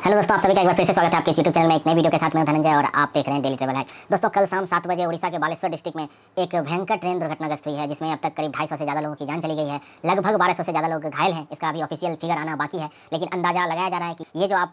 Hello दोस्तों, आप सभी का एक बार फिर से स्वागत है आपके YouTube चैनल में एक नई वीडियो के साथ। मैं धनंजय और आप देख रहे हैं डेली ट्रैवल हैक। दोस्तों, कल शाम 7 बजे उड़ीसा के बालेश्वर डिस्ट्रिक्ट में एक भयंकर ट्रेन दुर्घटनाग्रस्त हुई है, जिसमें अब तक करीब 250 से ज़्यादा लोगों की जान चली गई है। लगभग 1200 से ज़्यादा लोग घायल हैं। इसका अभी ऑफिशियल फिगर आना बाकी है, लेकिन अंदाजा लगाया जा रहा है कि ये जो आप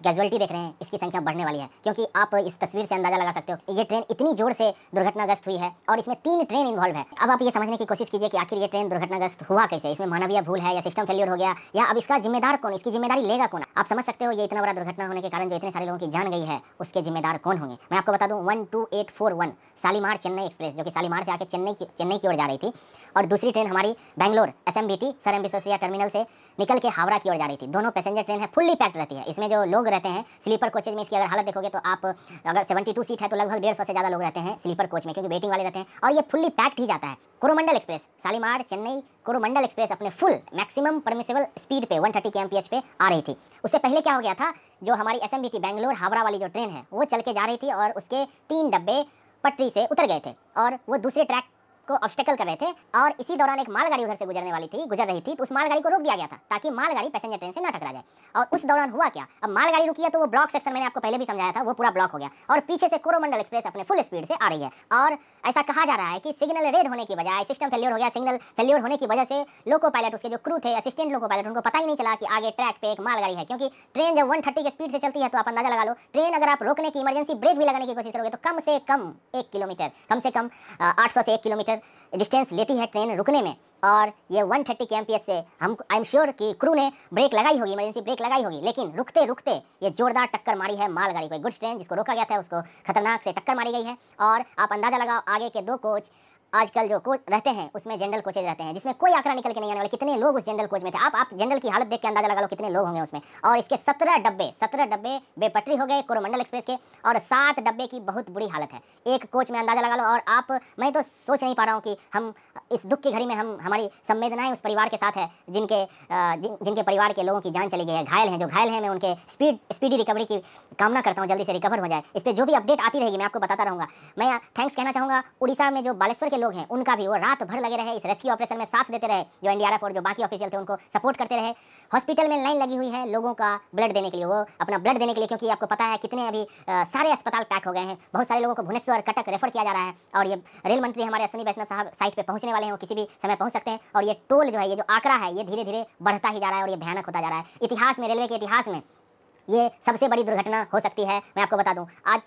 कैजुअलिटी देख रहे हैं इसकी संख्या बढ़ने वाली है, क्योंकि आप इस तस्वीर से अंदाजा लगा सकते हो ये ट्रेन इतनी जोर से दुर्घटनाग्रस्त हुई है और इसमें 3 ट्रेन इन्वॉल्व है। अब आप ये समझने की कोशिश कीजिए कि आखिर ये ट्रेन दुर्घटनाग्रस्त हुआ कैसे। इसमें मानवीय भूल है या सिस्टम फेलियर हो गया, या अब इसका जिम्मेदार कौन, इसकी जिम्मेदारी लेगा कौन। आप समझ सकते हो ये इतना बड़ा दुर्घटना होने के कारण जो इतने सारे लोगों की जान गई है उसके जिम्मेदार कौन होंगे। मैं आपको बता दूं 12841 शालीमार चेन्नई एक्सप्रेस, जो कि शालीमार से आके चेन्नई की ओर जा रही थी, और दूसरी ट्रेन हमारी Bangalore SMBT Sir M Visvesvaraya terminal से निकल के हावड़ा की ओर जा रही थी। दोनों पैसेंजर ट्रेन है, फुल्ली पैक्ड रहती है। इसमें जो लोग रहते हैं स्लीपर कोचेज में, इसकी अगर हालत देखोगे तो आप अगर 72 सीट है तो लगभग 150 से ज़्यादा लोग रहते हैं स्लीपर कोच में, क्योंकि वेटिंग वाले रहते हैं, और ये फुल्ली पैक्ड ही जाता है। कोरोमंडल एक्सप्रेस शालीमार चेन्नई कोरोमंडल एक्सप्रेस अपने फुल मैक्सिमम परमिसेबल स्पीड पे 130 kmph पे आ रही थी। उससे पहले क्या हो गया था, जो हमारी SMBT बेंगलोर हावड़ा वाली जो ट्रेन है वो चल के जा रही थी और उसके 3 डब्बे पटरी से उतर गए थे और वो दूसरे ट्रैक को ऑब्स्टेकल कर रहे थे, और इसी दौरान एक मालगाड़ी उधर से गुजर रही थी, तो उस मालगाड़ी को रोक दिया गया था ताकि मालगाड़ी पैसेंजर ट्रेन से न टकरा जाए। और उस दौरान हुआ क्या, अब मालगाड़ी रुकी है तो वो ब्लॉक सेक्शन मैंने आपको पहले भी समझाया था, वो पूरा ब्लॉक हो गया और पीछे से कोरोमंडल एक्सप्रेस अपने फुल स्पीड से आ रही है। और ऐसा कहा जा रहा है कि सिग्नल रेड होने की बजाय सिस्टम फेलियर हो गया। सिग्नल फेलियर होने की वजह से लोको पायलट, उसके जो क्रू थे, असिस्टेंट लोको पायलट, उनको पता ही नहीं चला कि आगे ट्रैक पे एक मालगाड़ी है, क्योंकि ट्रेन जब 130 की स्पीड से चलती है तो आप अंदाजा लगा लो, ट्रेन अगर आप रोकने की इमरजेंसी ब्रेक भी लगाने की कोशिश करोगे तो कम से कम 1 किलोमीटर, कम से कम 800 से 1 किलोमीटर डिस्टेंस लेती है ट्रेन रुकने में। और ये 130 kmph से हम आई एम श्योर कि क्रू ने ब्रेक लगाई होगी, इमरजेंसी ब्रेक लगाई होगी, लेकिन रुकते रुकते ये जोरदार टक्कर मारी है मालगाड़ी को। गुड्स ट्रेन जिसको रोका गया था उसको खतरनाक से टक्कर मारी गई है। और आप अंदाजा लगाओ आगे के 2 कोच, आजकल जो कोच रहते हैं उसमें जनरल कोचेज रहते हैं, जिसमें कोई आंकड़ा निकल के नहीं आने वाले। कितने लोग उस जनरल कोच में थे, आप जनरल की हालत देख के अंदाजा लगा लो कितने लोग होंगे उसमें। और इसके 17 डब्बे बेपटरी हो गए कोरोमंडल एक्सप्रेस के, और 7 डब्बे की बहुत बुरी हालत है एक कोच में, अंदाजा लगा लो। और मैं तो सोच नहीं पा रहा हूँ कि हम इस दुख की घड़ी में हमारी संवेदनाएं उस परिवार के साथ है जिनके परिवार के लोगों की जान चली गई है, घायल हैं, जो घायल हैं। मैं उनके स्पीडी रिकवरी की कामना करता हूँ, जल्दी से रिकवर हो जाए। इस पर जो भी अपडेट आती रहेगी मैं आपको बताता रहूँगा। मैं थैंक्स कहना चाहूँगा उड़ीसा में जो बालेश्वर के लोग हैं उनका भी, वो रात भर लगे रहे इस रेस्क्यू ऑपरेशन में, साथ देते रहे। जो NDRF और जो बाकी ऑफिशियल थे उनको सपोर्ट करते रहे। हॉस्पिटल में लाइन लगी हुई है लोगों का ब्लड देने के लिए, वो अपना ब्लड देने के लिए, क्योंकि आपको पता है कितने अभी सारे अस्पताल पैक हो गए हैं। बहुत सारे लोगों को भुवनेश्वर, कटक रेफर किया जा रहा है। और ये रेल मंत्री हमारे अश्विनी वैष्णव साहब साइट पे पहुंचने वाले हैं, वो किसी भी समय पहुंच सकते हैं। और ये टोल जो है, ये जो आंकड़ा है, ये धीरे धीरे बढ़ता ही जा रहा है और ये भयानक होता जा रहा है। इतिहास में, रेलवे के इतिहास में ये सबसे बड़ी दुर्घटना हो सकती है। मैं आपको बता दूं आज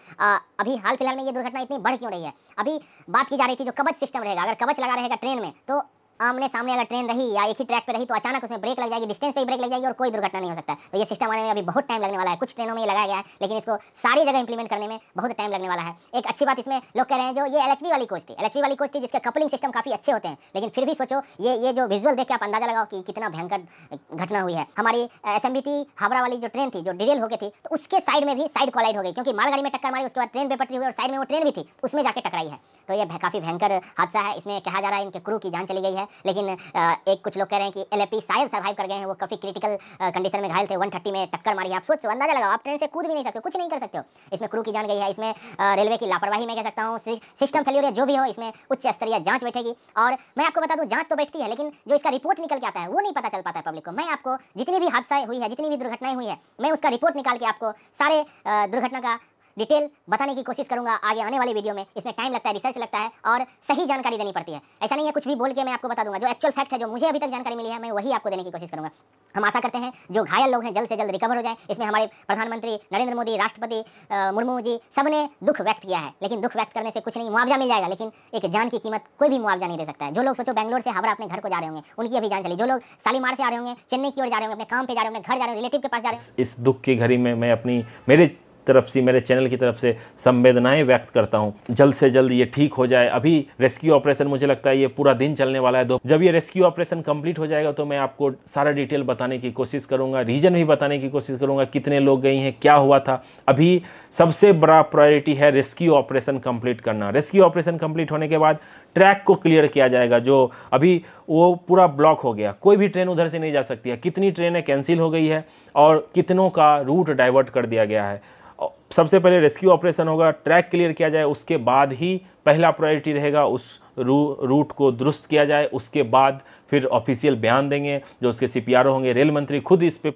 अभी हाल फिलहाल में ये दुर्घटना इतनी बढ़ क्यों रही है। अभी बात की जा रही थी जो कवच सिस्टम रहेगा, अगर कवच लगा रहेगा ट्रेन में तो आमने सामने अगर ट्रेन रही या एक ही ट्रैक पे रही तो अचानक उसमें ब्रेक लग जाएगी, डिस्टेंस पे ही ब्रेक लग जाएगी और कोई दुर्घटना नहीं हो सकता है। तो ये सिस्टम आने में अभी बहुत टाइम लगने वाला है। कुछ ट्रेनों में ये लगाया गया है, लेकिन इसको सारी जगह इंप्लीमेंट करने में बहुत टाइम लगने वाला है। एक अच्छी बात इसमें लोग कह रहे हैं, जो ये LHB वाली कोच थी जिसके कपलिंग सिस्टम काफी अच्छे होते हैं, लेकिन फिर भी सोचो ये जो विजुअल देख के आप अंदाजा लगाओ कि कितना भयंकर घटना हुई है। हमारी SMBT हावड़ा वाली जो ट्रेन थी, जो डिरेल हो गई थी, तो उसके साइड में भी साइड कोलाइड हो गई, क्योंकि मालगाड़ी में टक्कर मारी, उसके बाद ट्रेन बेपटरी हुई और साइड में वो ट्रेन भी थी, उसमें जाके टकराई है। तो ये काफी भयंकर हादसा है। इसमें कहा जा रहा है इनके क्रू की जान चली गई है, लेकिन एक कुछ लोग कह रहे हैं कि LAP शायद सर्वाइव कर गए हैं, वो काफी क्रिटिकल कंडीशन में घायल थे। 130 में टक्कर मारी है। आप सोचो, अंदाजा लगाओ, आप ट्रेन से कूद भी नहीं सकते, कुछ नहीं कर सकते हो। इसमें क्रू की जान गई है। इसमें रेलवे की लापरवाही मैं कह सकता हूँ, सिस्टम फेलियर या जो भी हो, इसमें उच्च स्तरीय जांच बैठेगी। और मैं आपको बता दूं, जांच तो बैठती है, लेकिन जो इसका रिपोर्ट निकल के आता है वो नहीं पता चल पाता है पब्लिक को। मैं आपको जितनी भी हादसा हुई है, जितनी भी दुर्घटनाएं हुई है, मैं उसका रिपोर्ट निकाल के आपको सारे दुर्घटना का डिटेल बताने की कोशिश करूंगा आगे आने वाली वीडियो में। इसमें टाइम लगता है, रिसर्च लगता है और सही जानकारी देनी पड़ती है। ऐसा नहीं है कुछ भी बोल के मैं आपको बता दूंगा। जो एक्चुअल फैक्ट है, जो मुझे अभी तक जानकारी मिली है, मैं वही आपको देने की कोशिश करूंगा। हम आशा करते हैं जो घायल लोग हैं जल्द से जल्द रिकवर हो जाएं। इसमें हमारे प्रधानमंत्री नरेंद्र मोदी, राष्ट्रपति मुर्मू जी, सबने दुख व्यक्त किया है, लेकिन दुख व्यक्त करने से कुछ नहीं, मुआवजा मिल जाएगा, लेकिन एक जान की कीमत कोई भी मुआवजा नहीं दे सकता है। जो लोग सोचो बेंगलोर से हावड़ा अपने घर को जा रहे होंगे, उनकी अभी जान चली। जो लोग शालीमार से आ रहे होंगे, चेन्नई की ओर जा रहे होंगे, अपने काम पे जा रहे होंगे, घर जा रहे होंगे, रिलेटिव के पास जा रहे हैं। इस दुख की घड़ी में मैं अपनी मेरे चैनल की तरफ से संवेदनाएं व्यक्त करता हूं। जल्द से जल्द ये ठीक हो जाए। अभी रेस्क्यू ऑपरेशन मुझे लगता है ये पूरा दिन चलने वाला है। जब ये रेस्क्यू ऑपरेशन कंप्लीट हो जाएगा तो मैं आपको सारा डिटेल बताने की कोशिश करूंगा, रीजन भी बताने की कोशिश करूंगा, कितने लोग गए हैं, क्या हुआ था। अभी सबसे बड़ा प्रायोरिटी है रेस्क्यू ऑपरेशन कंप्लीट करना। रेस्क्यू ऑपरेशन कंप्लीट होने के बाद ट्रैक को क्लियर किया जाएगा, जो अभी वो पूरा ब्लॉक हो गया, कोई भी ट्रेन उधर से नहीं जा सकती है। कितनी ट्रेनें कैंसिल हो गई है और कितनों का रूट डाइवर्ट कर दिया गया है। सबसे पहले रेस्क्यू ऑपरेशन होगा, ट्रैक क्लियर किया जाए, उसके बाद ही पहला प्रायोरिटी रहेगा उस रूट को दुरुस्त किया जाए। उसके बाद फिर ऑफिशियल बयान देंगे जो उसके CPRO होंगे। रेल मंत्री खुद इस पे